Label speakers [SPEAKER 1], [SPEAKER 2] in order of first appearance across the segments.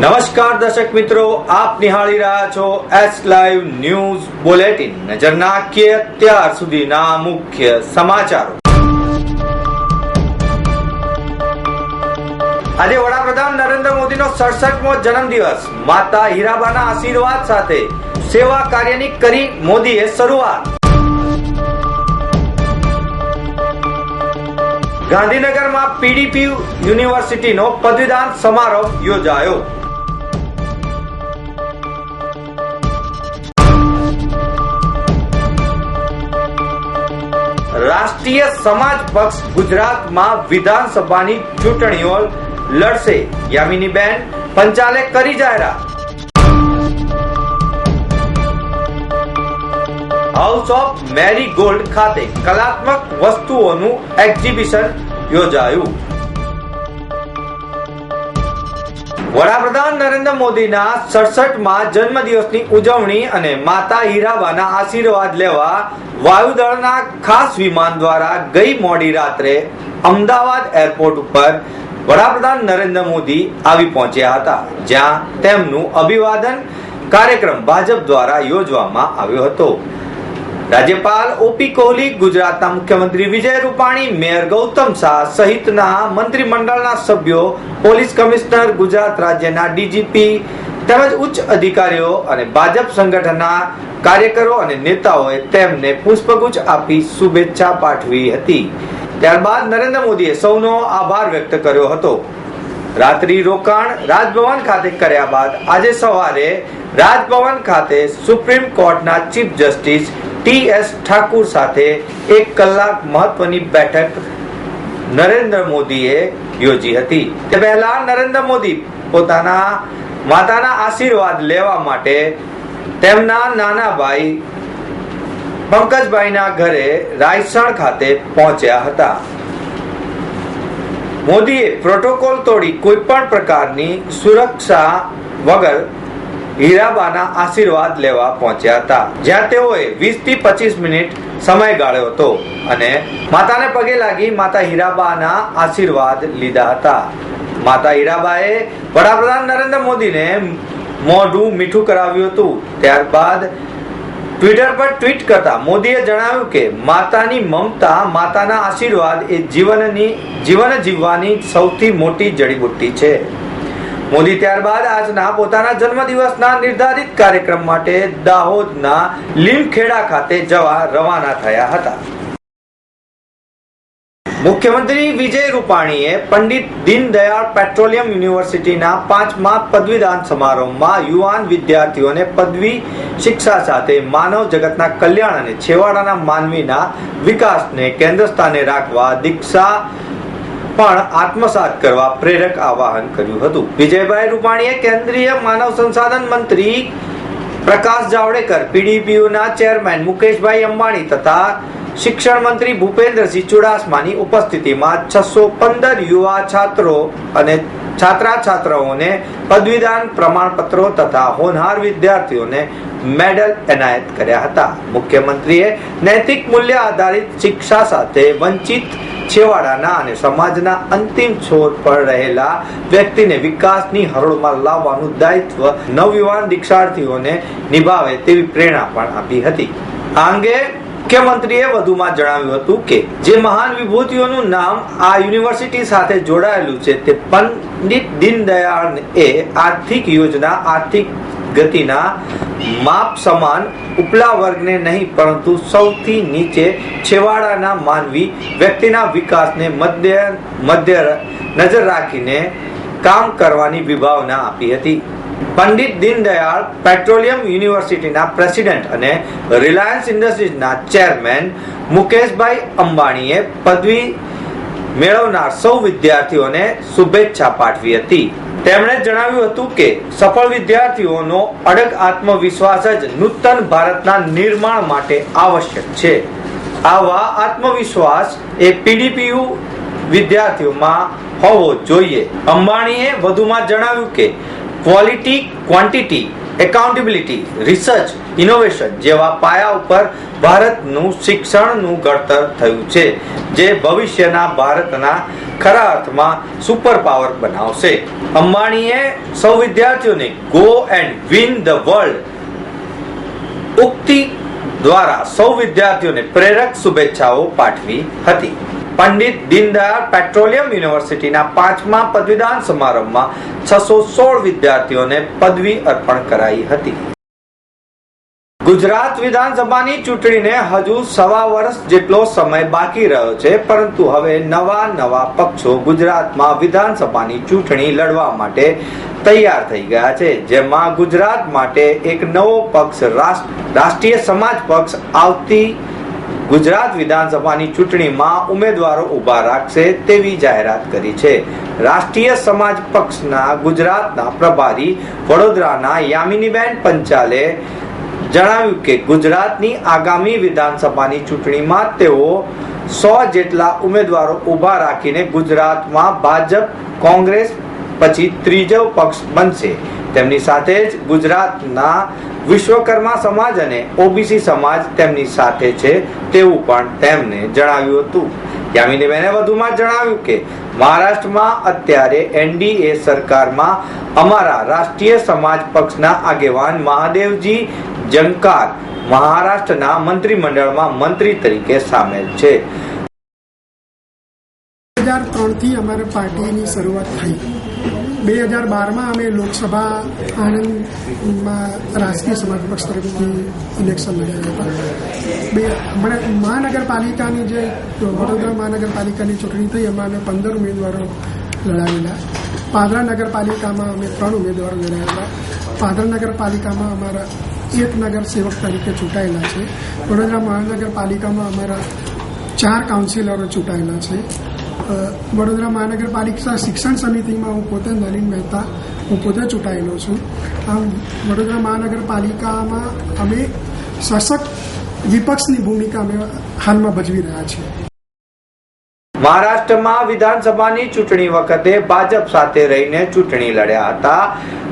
[SPEAKER 1] નમસ્કાર દર્શક મિત્રો, આપ નિહાળી રહ્યા છો એસ લાઈવ ન્યૂઝ બુલેટિન. નજર નાખીએ અત્યાર સુધીના મુખ્ય સમાચારો. આજે વડાપ્રધાન નરેન્દ્ર મોદીનો 67મો જન્મદિવસ. માતા હીરાબાના આશીર્વાદ સાથે સેવા કાર્યની કરી મોદીએ શરૂઆત. ગાંધીનગરમાં પીડીપી યુનિવર્સિટીનો પદવીદાન સમારોહ યોજાયો. રાષ્ટ્રીય સમાજ પક્ષ ગુજરાતમાં વિધાનસભાની ચૂંટણીઓ લડશે. યામિનીબેન પંચાલે કરી જાહેરાત. હાઉસ ઓફ મેરીગોલ્ડ ખાતે કલાત્મક વસ્તુઓનું એક્ઝિબિશન યોજાયું. વડાપ્રધાન નરેન્દ્ર મોદીના 67મા જન્મદિવસની ઉજવણી અને માતા હીરાબાના આશીર્વાદ લેવા વાયુદળના ખાસ વિમાન દ્વારા ગઈ મોડી રાત્રે અમદાવાદ એરપોર્ટ ઉપર વડાપ્રધાન નરેન્દ્ર મોદી આવી પહોંચ્યા હતા, જ્યાં તેમનું અભિવાદન કાર્યક્રમ ભાજપ દ્વારા યોજવામાં આવ્યો હતો. રાજ્યપાલ ઓપી કોહલી, ગુજરાતના મુખ્યમંત્રી વિજય રૂપાણી, મેયર ગૌતમ શાહ સહિતના મંત્રીમંડળના સભ્યો, પોલીસ કમિશનર, ગુજરાત રાજ્યના ડીજીપી તેમજ ઉચ્ચ અધિકારીઓ અને ભાજપ સંગઠનના કાર્યકરો અને નેતાઓએ તેમને પુષ્પગુચ્છ આપી શુભેચ્છા પાઠવી હતી. ત્યારબાદ નરેન્દ્ર મોદીએ સૌનો આભાર વ્યક્ત કર્યો હતો. રાત્રિ રોકાણ રાજભવન ખાતે કર્યા બાદ આજે સવારે રાજભવન ખાતે સુપ્રીમ કોર્ટના ચીફ જસ્ટિસ ટી.એસ. ઠાકુર સાથે 1 કલાક મહત્વની બેઠક નરેન્દ્ર મોદીએ યોજી હતી. તે પહેલા નરેન્દ્ર મોદી પોતાના માતાના આશીર્વાદ લેવા માટે તેમના નાના ભાઈ પંકજભાઈના ઘરે રાયસણ ખાતે પહોંચ્યા હતા. મોદીએ પ્રોટોકોલ તોડી કોઈ પણ પ્રકારની સુરક્ષા વગર હીરાબાના આશીર્વાદ લેવા પહોંચ્યા હતા, જ્યાં તેઓએ 20 થી 25 મિનિટ સમય ગાળ્યો હતો અને માતાને પગે લાગી માતા હીરાબાના આશીર્વાદ લીધા હતા. માતા હીરાબાએ વડાપ્રધાન નરેન્દ્ર મોદીને મોઢું મીઠું કરાવ્યું હતું. ત્યારબાદ ટ્વિટર પર ટ્વીટ કરતા મોદીએ જણાવ્યું કે માતાની મમતા, માતાના આશીર્વાદ એ જીવન જીવવાની સૌથી મોટી જડીબુટ્ટી છે. મોદી ત્યારબાદ આજના પોતાના જન્મદિવસના નિર્ધારિત કાર્યક્રમ માટે દાહોદના લીમખેડા ખાતે જવા રવાના થયા હતા. મુખ્યમંત્રી વિજય રૂપાણીએ પંડિત દીનદયાળ પેટ્રોલિયમ યુનિવર્સિટીના 5મા પદવીદાન સમારોહમાં યુવાન વિદ્યાર્થીઓને પદવી શિક્ષા સાથે માનવ જગતના કલ્યાણ અને છેવાડાના માનવીના વિકાસને કેન્દ્ર સ્થાને રાખવા દીક્ષા પણ આત્મસાત કરવા પ્રેરક આહવાન કર્યું હતું. વિજયભાઈ રૂપાણીએ કેન્દ્રીય માનવ સંસાધન મંત્રી પ્રકાશ જાવડેકર, પીડીપીયુના ચેરમેન મુકેશભાઈ અંબાણી તથા શિક્ષણ મંત્રી ભૂપેન્દ્રસિંહ ચુડાસમાની ઉપસ્થિતિમાં 615 યુવા છાત્રો અને છાત્રાઓને પદવીદાન પ્રમાણપત્રો તથા હોનહાર વિદ્યાર્થીઓને મેડલ એનાયત કર્યા હતા. મુખ્યમંત્રીએ નૈતિક મૂલ્ય આધારિત શિક્ષા સાથે વંચિત, છેવાડાના અને સમાજના અંતિમ છોર પર રહેલા વ્યક્તિને વિકાસની હરોળમાં લાવવાનું દાયિત્વ નવયુવાન દીક્ષાર્થીઓને નિભાવે તેવી પ્રેરણા પણ આપી હતી. આ અંગે મુખ્યમંત્રીએ વધુમાં જણાવ્યું હતું કે જે મહાન વિભૂતિઓનું નામ આ યુનિવર્સિટી સાથે જોડાયેલું છે તે પંડિત દીનદયાળ એ આર્થિક યોજના, આર્થિક ગતિના માપ સમાન ઉપલા વર્ગને નહીં પરંતુ સૌથી નીચે છેવાડાના માનવી વ્યક્તિના વિકાસને મધ્ય નજર રાખીને કામ કરવાની વિભાવના આપી હતી. પંડિત દીનદયાળ પેટ્રોલિયમ યુનિવર્સિટીના પ્રેસિડેન્ટ અને રિલાયન્સ ઇન્ડસ્ટ્રીઝના ચેરમેન મુકેશભાઈ અંબાણીએ પદવી મેળવનાર સૌ વિદ્યાર્થીઓને શુભેચ્છા પાઠવી હતી. તેમણે જણાવ્યું હતું કે સફળ વિદ્યાર્થીઓનો અડગ આત્મવિશ્વાસ જ નૂતન ભારતના નિર્માણ માટે આવશ્યક છે. આવા આત્મવિશ્વાસ એ પીડીપીયુ વિદ્યાર્થીઓમાં હોવો જોઈએ. અંબાણીએ વધુમાં જણાવ્યું કે quality, quantity accountability, research, innovation જેવા પાયા ઉપર ભારતનું શિક્ષણનું ઘડતર થયું છે, જે ભવિષ્યના ભારતના ખરા અર્થમાં સુપર પાવર બનાવશે. અંબાણીએ સૌ વિદ્યાર્થીઓને go and win the world ઉક્તિ દ્વારા સૌ વિદ્યાર્થીઓને પ્રેરક શુભેચ્છાઓ પાઠવી હતી. પંડિત દીનદયાળ પેટ્રોલિયમ યુનિવર્સિટીના 5મા પદવીદાન સમારંભમાં 616 વિદ્યાર્થીઓને પદવી અર્પણ કરાઈ હતી. ગુજરાત વિધાનસભાની ચૂંટણીને હજુ સવા વર્ષ જેટલો સમય બાકી રહ્યો છે, પરંતુ હવે નવા પક્ષો ગુજરાતમાં વિધાનસભાની ચૂંટણી લડવા માટે તૈયાર થઈ ગયા છે, જેમાં ગુજરાત માટે એક નવો પક્ષ રાષ્ટ્રીય સમાજ પક્ષ આવતી ગુજરાત વિધાનસભાની ચૂંટણીમાં ઉમેદવારો ઉભા રાખશે તેવી જાહેરાત કરી છે. રાષ્ટ્રીય સમાજ પક્ષના ગુજરાતના પ્રભારી વડોદરાના યામિનીબેન પંચાલે જણાવ્યું કે ગુજરાતની આગામી વિધાનસભાની ચૂંટણીમાં તેઓ 100 જેટલા ઉમેદવારો ઉભા રાખીને ગુજરાતમાં ભાજપ કોંગ્રેસ પછી ત્રીજો પક્ષ બનશે. તેમની સાથે જ ગુજરાતના વિશ્વકર્મા સમાજ અને ઓબીસી સમાજ તેમની સાથે છે તેવું પણ તેમને જણાવ્યું હતું. યામિનીબેને વધુમાં જણાવ્યું કે મહારાષ્ટ્રમાં અત્યારે એનડીએ સરકારમાં અમારા રાષ્ટ્રીય સમાજ પક્ષના આગેવાન મહાદેવજી જંકાર મહારાષ્ટ્રના મંત્રીમંડળમાં મંત્રી તરીકે સામેલ છે.
[SPEAKER 2] 2003 થી અમારી પાર્ટીની શરૂઆત થઈ. 2012માં અમે લોકસભા આણંદમાં રાષ્ટ્રીય સમાજ પક્ષ તરફથી ઇલેક્શન લડ્યા હતા. મહાનગરપાલિકાની જે વડોદરા મહાનગરપાલિકાની ચૂંટણી થઈ એમાં અમે 15 ઉમેદવારો લડાવેલા. પાદરા નગરપાલિકામાં અમે 3 ઉમેદવારો લડાવેલા. પાદરા નગરપાલિકામાં અમારા એક નગર સેવક તરીકે ચૂંટાયેલા છે. વડોદરા મહાનગરપાલિકામાં અમારા 4 કાઉન્સિલરો ચૂંટાયેલા છે. વડોદરા મહાનગરપાલિકા શિક્ષણ સમિતિમાં હું પોતે નલિન મહેતા હું પોતે ચૂંટાયેલો છું. આમ વડોદરા મહાનગરપાલિકામાં અમે સશક્ત વિપક્ષની ભૂમિકા અમે હાલમાં ભજવી રહ્યા છીએ.
[SPEAKER 1] મહારાષ્ટ્રમાં વિધાનસભાની ચૂંટણી વખતે ભાજપ સાથે રહીને ચૂંટણી લડ્યા હતા.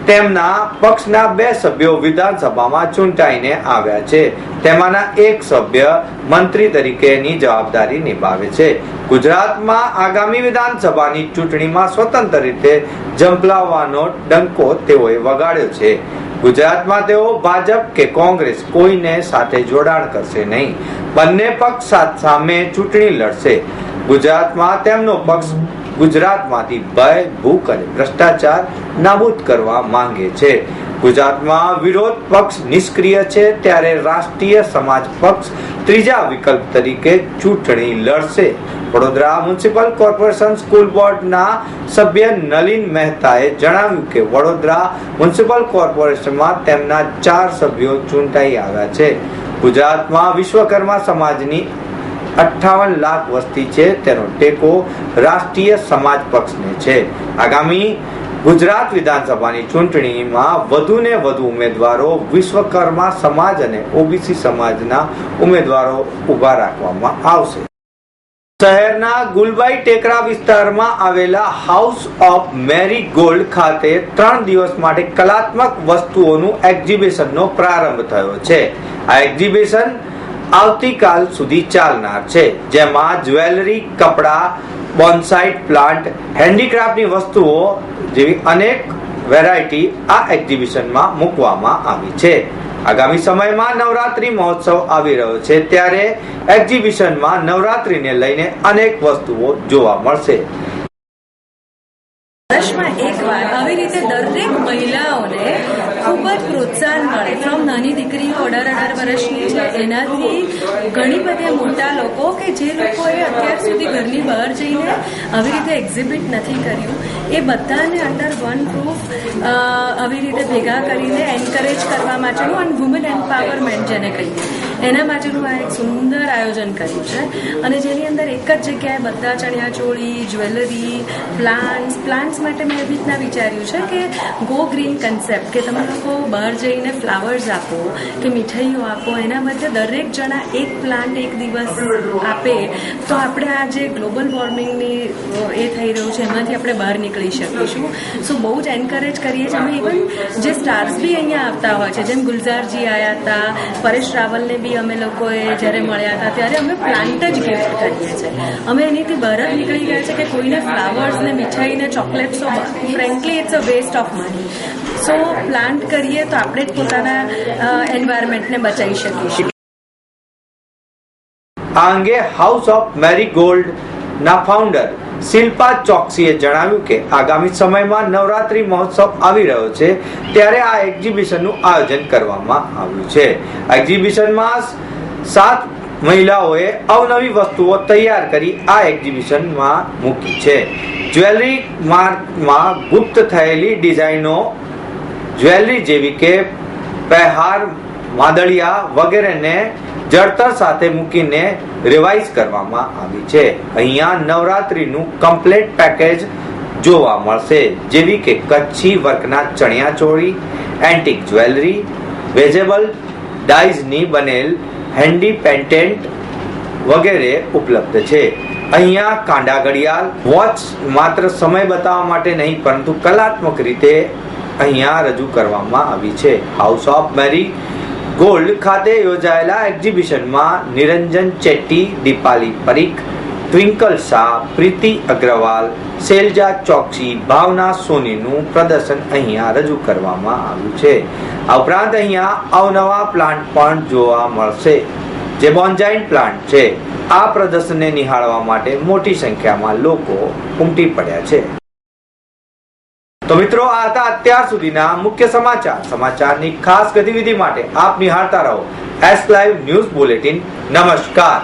[SPEAKER 1] તેમના પક્ષના 2 સભ્યો વિધાનસભામાં ચૂંટાઈને આવ્યા છે. તેમાંના એક સભ્ય મંત્રી તરીકેની જવાબદારી નિભાવે છે. ગુજરાતમાં આગામી વિધાનસભાની ચૂંટણીમાં સ્વતંત્ર રીતે ઝંપલાવવાનો ડંકો તેઓએ વગાડ્યો છે. ગુજરાતમાં તેઓ ભાજપ કે કોંગ્રેસ કોઈને સાથે જોડાણ કરશે નહીં. બંને પક્ષ સામે ચૂંટણી લડશે. ગુજરાતમાં તેમનો પક્ષ ગુજરાતમાંથી ભય, ભૂખ અને ભ્રષ્ટાચાર નાબૂદ કરવા માંગે છે. ગુજરાતમાં વિરોધ પક્ષ નિષ્ક્રિય છે, ત્યારે રાષ્ટ્રીય સમાજ પક્ષ ત્રીજા વિકલ્પ તરીકે ચૂંટણી લડશે. વડોદરા મ્યુનિસિપલ કોર્પોરેશન સ્કૂલ બોર્ડના સભ્ય નલિન મહેતાએ જણાવ્યું કે વડોદરા મ્યુનિસિપલ કોર્પોરેશનમાં તેમના 4 સભ્યો ચૂંટાઈ આવ્યા છે. ગુજરાતમાં વિશ્વકર્મા સમાજની 58 લાખ વસ્તી છે. તેનો ટેકો રાષ્ટ્રીય સમાજ પક્ષને છે. આગામી ગુજરાત વિધાનસભાની ચૂંટણીમાં વધુને વધુ ઉમેદવારો વિશ્વકર્મા સમાજ અને ઓબીસી સમાજના ઉમેદવારો ઉભા રાખવામાં આવશે. શહેરના ગુલબાઈ ટેકરા વિસ્તારમાં આવેલા હાઉસ ઓફ મેરી ગોલ્ડ ખાતે 3 દિવસ માટે કલાત્મક વસ્તુઓનું એક્ઝિબિશનનો પ્રારંભ થયો છે. આ એક્ઝિબિશન આવતીકાલ સુધી ચાલનાર છે, જેમાં જ્વેલરી, કપડા, બોન્સાઇડ પ્લાન્ટ, હેન્ડીક્રાફ્ટની વસ્તુઓ જેવી અનેક વેરાયટી આ એક્ઝિબિશનમાં મૂકવામાં આવી છે. આગામી સમયમાં નવરાત્રી મહોત્સવ આવી રહ્યો છે, ત્યારે એક્ઝિબિશનમાં નવરાત્રીને લઈને અનેક વસ્તુઓ જોવા મળશે.
[SPEAKER 3] વર્ષમાં એકવાર આવી રીતે દરેક મહિલાઓને ખૂબ જ પ્રોત્સાહન મળે. ફ્રોમ નાની દીકરીઓ 18 વર્ષની છે, એનાથી ઘણી બધી મોટા લોકો કે જે લોકોએ અત્યાર સુધી ઘરની બહાર જઈને આવી રીતે એક્ઝિબિટ નથી કર્યું, એ બધાને અંડર વન રૂફ આવી રીતે ભેગા કરીને એન્કરેજ કરવા માટેનું અને વુમન એમ્પાવરમેન્ટ જેને કહીએ એના માટેનું આ એક સુંદર આયોજન કર્યું છે અને જેની અંદર એક જ જગ્યાએ બધા ચણિયાચોળી, જ્વેલરી, પ્લાન્ટ્સ માટે મેં એવી રીતના વિચાર્યું છે કે ગો ગ્રીન કન્સેપ્ટ, કે તમે લોકો બહાર જઈને ફ્લાવર્સ આપો કે મીઠાઈઓ આપો, એના બદલે દરેક જણા એક પ્લાન્ટ એક દિવસ આપે તો આપણે આ જે ગ્લોબલ વોર્મિંગની એ થઈ રહ્યું છે એમાંથી આપણે બહાર નીકળી શકીશું. સો બહુ જ એન્કરેજ કરીએ છીએ. અમે ઇવન જે સ્ટાર્સ બી અહીંયા આવતા હોય છે, જેમ ગુલઝારજી આવ્યા હતા, પરેશ રાવલને બી અમે લોકોએ જ્યારે મળ્યા હતા ત્યારે અમે પ્લાન્ટ જ ગિફ્ટ કરીએ છીએ. અમે એનીથી બહાર જ નીકળી ગયા છે કે કોઈને ફ્લાવર્સ ને મીઠાઈ ને ચોકલેટ્સો, frankly it's a waste of money. So plant કરીએ તો આપણે જ પોતાના એન્વાયરમેન્ટને બચાવી શકીશું.
[SPEAKER 1] આ અંગે હાઉસ ઓફ મેરીગોલ્ડ ના ફાઉન્ડર શિલ્પા ચોકસીએ જણાવ્યું કે આગામી સમયમાં નવરાત્રી મહોત્સવ આવી રહ્યો છે ત્યારે આ એક્ઝિબિશનનું આયોજન કરવામાં આવ્યું છે. એક્ઝિબિશનમાં 7 મહિલાઓએ અવનવી વસ્તુઓ તૈયાર કરી આ એક્ઝિબિશનમાં મૂકી છે. જ્વેલરી માર્કમાં ગુપ્ત થયેલી ડિઝાઇનો, જ્વેલરી જેવી કે પહેહાર, માદળિયા વગેરેને જડતર સાથે મૂકીને રિવાઇઝ કરવામાં આવી છે. અહીંયા નવરાત્રીનું કમ્પ્લીટ પેકેજ જોવા મળશે, જેવી કે કચ્છી વર્કના ચણિયાચોળી, એન્ટિક જ્વેલરી, વેજેબલ ડાઇઝની બનેલ હેન્ડી પેન્ડન્ટ વગેરે ઉપલબ્ધ છે. અહીંયા કાંડા ઘડિયાળ, વોચ માત્ર સમય બતાવવા માટે નહીં પરંતુ કલાત્મક રીતે અહીંયા રજૂ કરવામાં આવી છે. હાઉસ ઓફ મેરી ગોલ્ડ ખાતે યોજાયેલા એક્ઝિબિશનમાં નિરંજન ચેટ્ટી, દીપાલી પરીખ, ટ્વિંકલ શાહ, પ્રીતિ અગ્રવાલ, શૈલજા ચોકસી, ભાવના સોનીનું પ્રદર્શન અહીંયા રજૂ કરવામાં આવ્યું છે. આ ઉપરાંત અહીંયા અવનવા પ્લાન્ટ પણ જોવા મળશે જે બોન્જાઇન પ્લાન્ટ છે. આ પ્રદર્શનને નિહાળવા માટે મોટી સંખ્યામાં લોકો ઉમટી પડ્યા છે. તો મિત્રો, આ હતા અત્યાર સુધીના મુખ્ય સમાચારની ખાસ ગતિવિધિ માટે આપ નિહાળતા રહો એસ લાઈવ ન્યૂઝ બુલેટિન. નમસ્કાર.